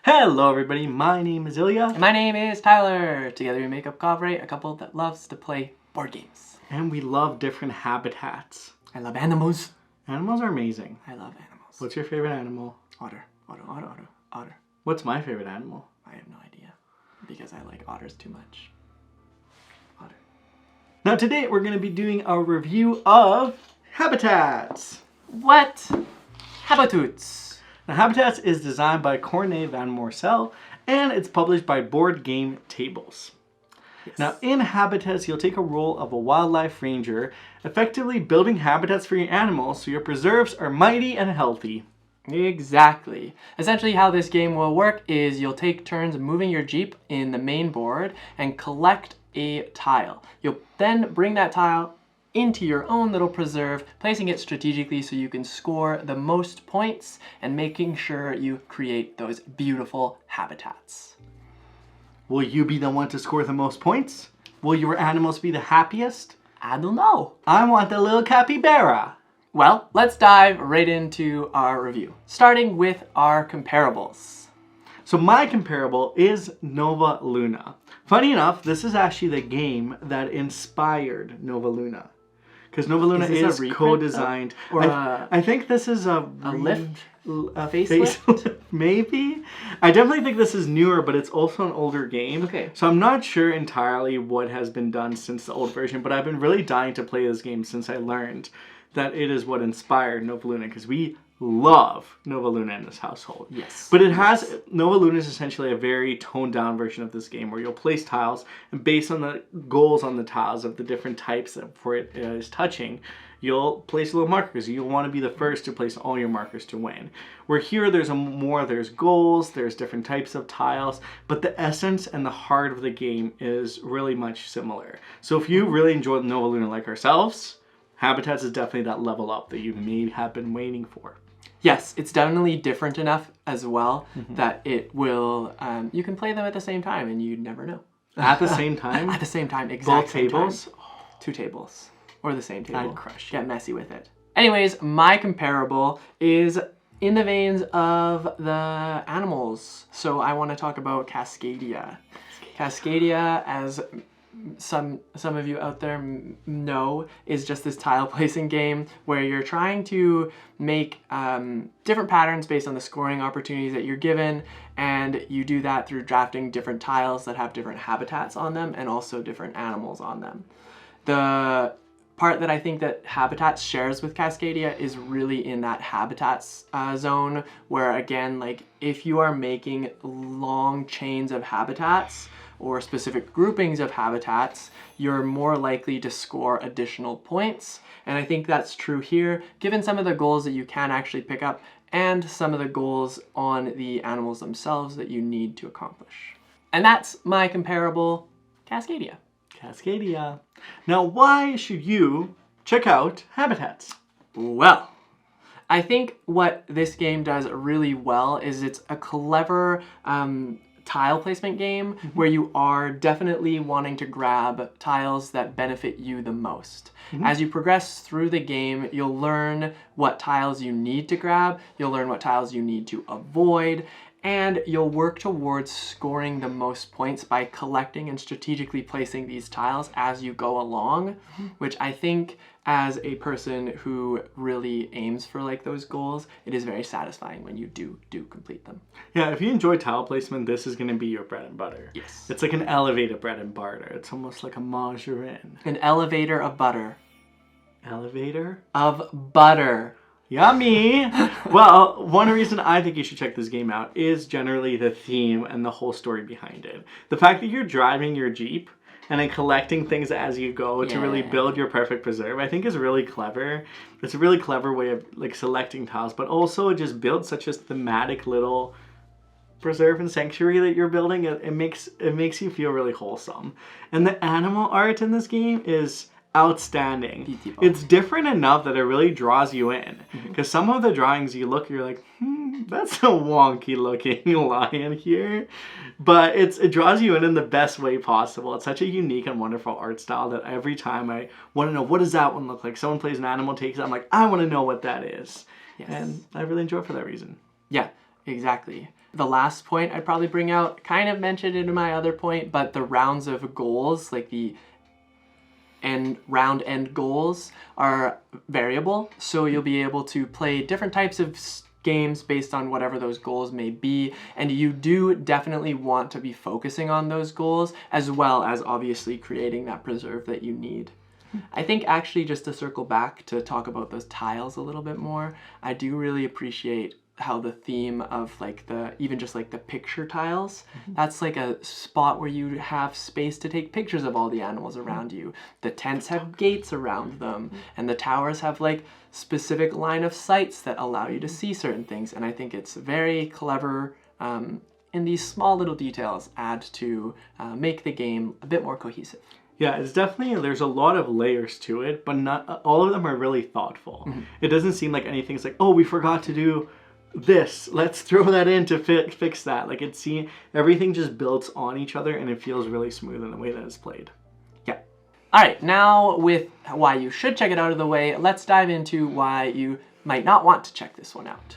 Hello everybody, my name is Ilya. And my name is Tyler. Together we make up Kovray, a couple that loves to play board games. And we love different habitats. I love animals. Animals are amazing. I love animals. What's your favorite animal? Otter. Otter. What's my favorite animal? I have no idea. Because I like otters too much. Otter. Now today we're going to be doing a review of Habitats. What? Habitats. Now Habitats is designed by Corné van Moorsel and it's published by BoardGameTables. Yes. Now in Habitats you'll take a role of a wildlife ranger, effectively building habitats for your animals so your preserves are mighty and healthy. Exactly. Essentially how this game will work is you'll take turns moving your Jeep in the main board and collect a tile. You'll then bring that tile into your own little preserve, placing it strategically so you can score the most points and making sure you create those beautiful habitats. Will you be the one to score the most points? Will your animals be the happiest? I don't know. I want the little capybara. Well, let's dive right into our review, starting with our comparables. So my comparable is Nova Luna. Funny enough, this is actually the game that inspired Nova Luna. Because Nova Luna is co-designed. I think this is a lift? A Facelift? Maybe? I definitely think this is newer, but it's also an older game. Okay. So I'm not sure entirely what has been done since the old version, but I've been really dying to play this game since I learned that it is what inspired Nova Luna, because we love Nova Luna in this household. Yes. But Nova Luna is essentially a very toned down version of this game where you'll place tiles and based on the goals on the tiles of the different types that for it is touching, you'll place little markers. You'll want to be the first to place all your markers to win. Where here there's goals, there's different types of tiles, but the essence and the heart of the game is really much similar. So if you really enjoyed Nova Luna like ourselves, Habitats is definitely that level up that you may have been waiting for. Yes, it's definitely different enough as well that it will, you can play them at the same time and you'd never know. At the same time? At the same time, exactly. Both tables? Two tables. Or the same table. I'd crush you. Get messy with it. Anyways, my comparable is in the veins of the animals. So I want to talk about Cascadia. Cascadia, as some of you out there know, is just this tile placing game where you're trying to make different patterns based on the scoring opportunities that you're given, and you do that through drafting different tiles that have different habitats on them and also different animals on them. The part that I think that Habitats shares with Cascadia is really in that habitats zone where, again, like if you are making long chains of habitats or specific groupings of habitats, you're more likely to score additional points. And I think that's true here, given some of the goals that you can actually pick up and some of the goals on the animals themselves that you need to accomplish. And that's my comparable, Cascadia. Cascadia. Now, why should you check out Habitats? Well, I think what this game does really well is it's a clever tile placement game where you are definitely wanting to grab tiles that benefit you the most. As you progress through the game, you'll learn what tiles you need to grab, you'll learn what tiles you need to avoid, and you'll work towards scoring the most points by collecting and strategically placing these tiles as you go along, which I think as a person who really aims for like those goals, it is very satisfying when you do complete them. Yeah, if you enjoy tile placement, this is going to be your bread and butter. Yes. It's like an elevated bread and butter. It's almost like a margarine. An elevator of butter. Elevator? Of butter. Yummy! Well, one reason I think you should check this game out is generally the theme and the whole story behind it. The fact that you're driving your Jeep and then collecting things as you go to really build your perfect preserve, I think is really clever. It's a really clever way of like selecting tiles, but also it just builds such a thematic little preserve and sanctuary that you're building. It makes you feel really wholesome. And the animal art in this game is outstanding. Beautiful. It's different enough that it really draws you in. Because some of the drawings you're like, that's a wonky looking lion here. But it draws you in the best way possible. It's such a unique and wonderful art style that every time I want to know, what does that one look like? Someone plays an animal, takes it, I'm like, I want to know what that is. Yes. And I really enjoy it for that reason. Yeah, exactly. the last point I'd probably bring out, kind of mentioned it in my other point, but the rounds of goals, like the round end goals, are variable. So you'll be able to play different types of games based on whatever those goals may be, and you do definitely want to be focusing on those goals, as well as obviously creating that preserve that you need. I think actually, just to circle back to talk about those tiles a little bit more, I do really appreciate how the theme of like even just like the picture tiles, that's like a spot where you have space to take pictures of all the animals around you. The tents have gates around them, and the towers have like specific line of sights that allow you to see certain things. And I think it's very clever, and these small little details add to make the game a bit more cohesive. Yeah, it's definitely, there's a lot of layers to it, but not all of them are really thoughtful. It doesn't seem like anything's like, oh, we forgot to do this, let's throw that in to fix that. Like everything just builds on each other, and it feels really smooth in the way that it's played. Yeah. All right, now with why you should check it out of the way, let's dive into why you might not want to check this one out.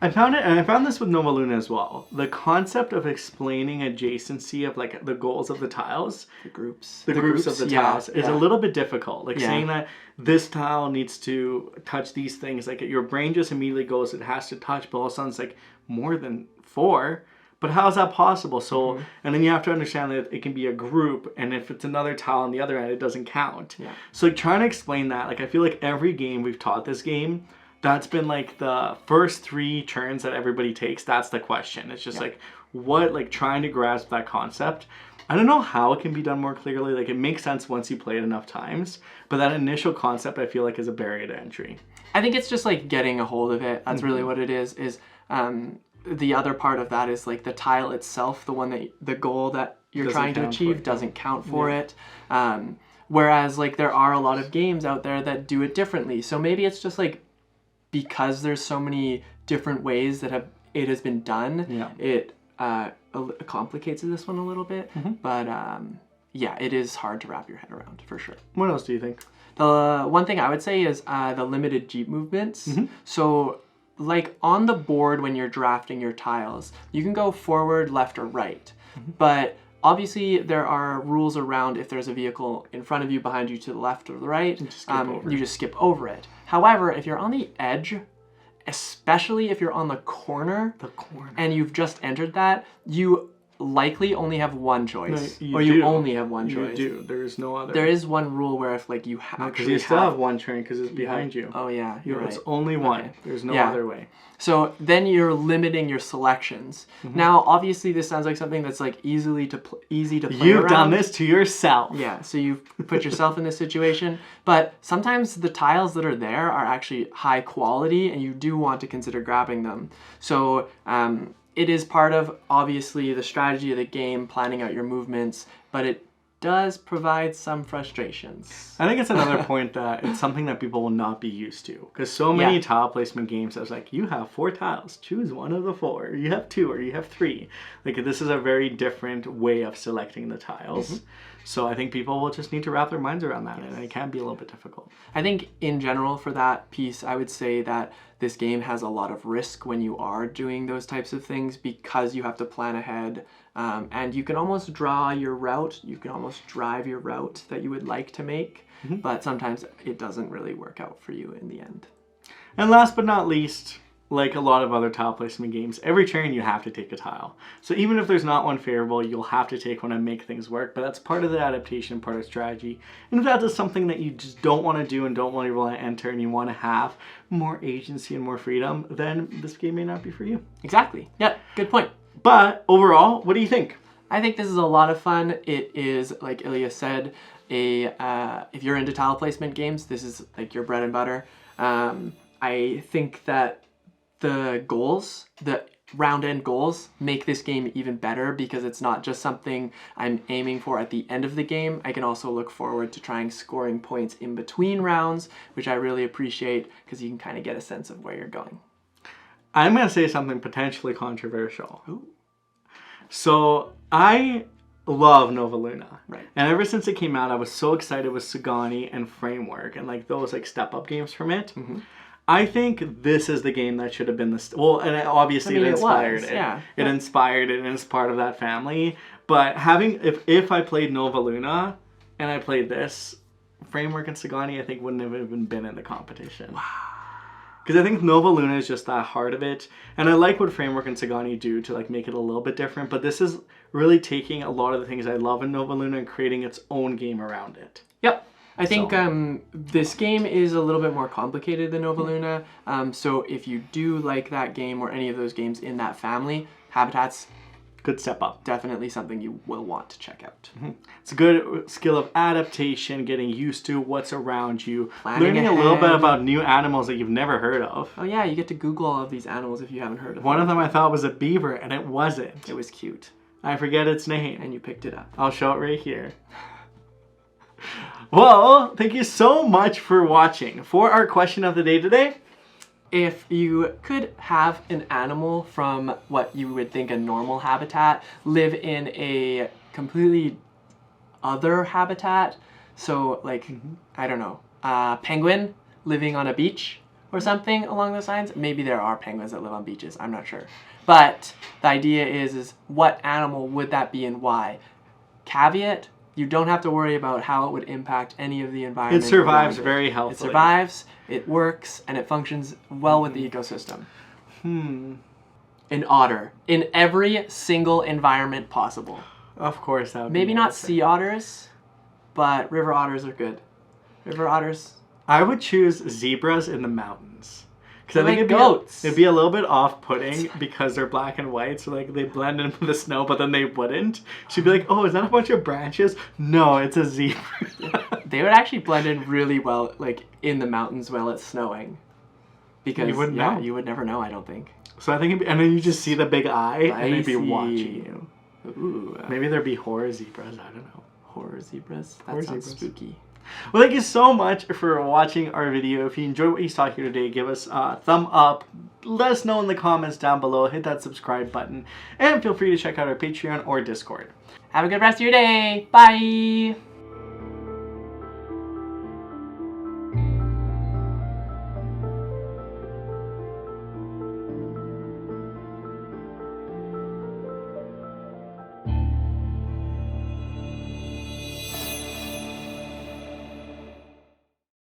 I found it, and I found this with Nova Luna as well. The concept of explaining adjacency of like the goals of the tiles, the groups of the tiles is a little bit difficult. Like saying that this tile needs to touch these things, like your brain just immediately goes, it has to touch, but all of a sudden it's like more than 4. But how is that possible? So, and then you have to understand that it can be a group, and if it's another tile on the other end, it doesn't count. Yeah. So like trying to explain that, like I feel like every game we've taught this game, that's been like the first 3 turns that everybody takes. That's the question. It's just like trying to grasp that concept. I don't know how it can be done more clearly. Like it makes sense once you play it enough times, but that initial concept I feel like is a barrier to entry. I think it's just like getting a hold of it. That's really what it is. The other part of that is like the tile itself, the goal that you're trying to achieve doesn't count for it. Whereas like there are a lot of games out there that do it differently. So maybe it's just like, because there's so many different ways that it has been done, it complicates this one a little bit. But yeah, it is hard to wrap your head around, for sure. What else do you think? The one thing I would say is the limited Jeep movements. So like on the board when you're drafting your tiles, you can go forward, left, or right. But obviously, there are rules around if there's a vehicle in front of you, behind you, to the left or the right, you just skip over it. However, if you're on the edge, especially if you're on the corner, and you've just entered that, you likely only have one choice. No, you only have one choice. You do. There is no other. There is one rule where if like you actually because you still have one turn because it's behind you. Oh yeah, you're right. It's only one. Okay. There's no other way. So then you're limiting your selections. Now, obviously, this sounds like something that's like easy to play You've around. done this to yourself. Yeah, so you've put yourself in this situation. But sometimes the tiles that are there are actually high quality, and you do want to consider grabbing them. So it is part of, obviously, the strategy of the game, planning out your movements, but it does provide some frustrations. I think it's another point that it's something that people will not be used to. Because so many tile placement games, I was like, you have 4 tiles, choose one of the 4. You have 2 or you have 3. Like this is a very different way of selecting the tiles. So I think people will just need to wrap their minds around that, and it can be a little bit difficult. I think in general for that piece, I would say that this game has a lot of risk when you are doing those types of things, because you have to plan ahead, and you can almost draw your route, you can almost drive your route that you would like to make, but sometimes it doesn't really work out for you in the end. And last but not least, like a lot of other tile placement games, every turn you have to take a tile. So even if there's not one favorable, you'll have to take one and make things work, but that's part of the adaptation, part of strategy. And if that is something that you just don't want to do and don't really want to enter, and you want to have more agency and more freedom, then this game may not be for you. Exactly. Yeah, good point. But overall, what do you think? I think this is a lot of fun. It is, like Ilya said, if you're into tile placement games, this is like your bread and butter. I think that the goals, the round end goals, make this game even better, because it's not just something I'm aiming for at the end of the game. I can also look forward to trying scoring points in between rounds, which I really appreciate, because you can kind of get a sense of where you're going. I'm going to say something potentially controversial. Ooh. So I love Nova Luna. Right. And ever since it came out, I was so excited with Sagani and Framework and like those like step up games from it. I think this is the game that should have been this. Well, and obviously it inspired it. Yeah. It inspired it, and it's part of that family. But if I played Nova Luna and I played this, Framework and Sagani, I think wouldn't have even been in the competition. Wow. Because I think Nova Luna is just that heart of it, and I like what Framework and Sagani do to like make it a little bit different. But this is really taking a lot of the things I love in Nova Luna and creating its own game around it. Yep. I think this game is a little bit more complicated than Nova Luna. So if you do like that game or any of those games in that family, Habitat's good step up. Definitely something you will want to check out. It's a good skill of adaptation, getting used to what's around you, Planning learning ahead. a little bit about new animals that you've never heard of. Oh yeah, you get to Google all of these animals if you haven't heard of them. One of them I thought was a beaver, and it wasn't. It was cute. I forget its name. And you picked it up. I'll show it right here. Well, thank you so much for watching. For our question of the day today, if you could have an animal from what you would think a normal habitat live in a completely other habitat, so like, I don't know, penguin living on a beach or something along those lines. Maybe there are penguins that live on beaches, I'm not sure. But the idea is what animal would that be and why? Caveat, you don't have to worry about how it would impact any of the environment. it survives very healthily. It survives, it works, and it functions well with the ecosystem. An otter in every single environment possible. Of course, that would Maybe be not amazing. sea otters, but river otters are good. River otters. I would choose zebras in the mountains. Because I They're think like goats. it'd be a little bit off-putting because they're black and white, so like they blend in with the snow, but then they wouldn't. She'd be like, "Oh, is that a bunch of branches?" No, it's a zebra. They would actually blend in really well, like in the mountains while it's snowing. Because You wouldn't know. you would never know, I don't think. So I think, and then you just see the big eye, and they'd be see. watching you. Ooh, Maybe there'd be horror zebras. I don't know. horror zebras. That Horror sounds zebras. spooky. Well, thank you so much for watching our video. If you enjoyed what you saw here today, give us a thumb up. Let us know in the comments down below. Hit that subscribe button. And feel free to check out our Patreon or Discord. Have a good rest of your day. Bye.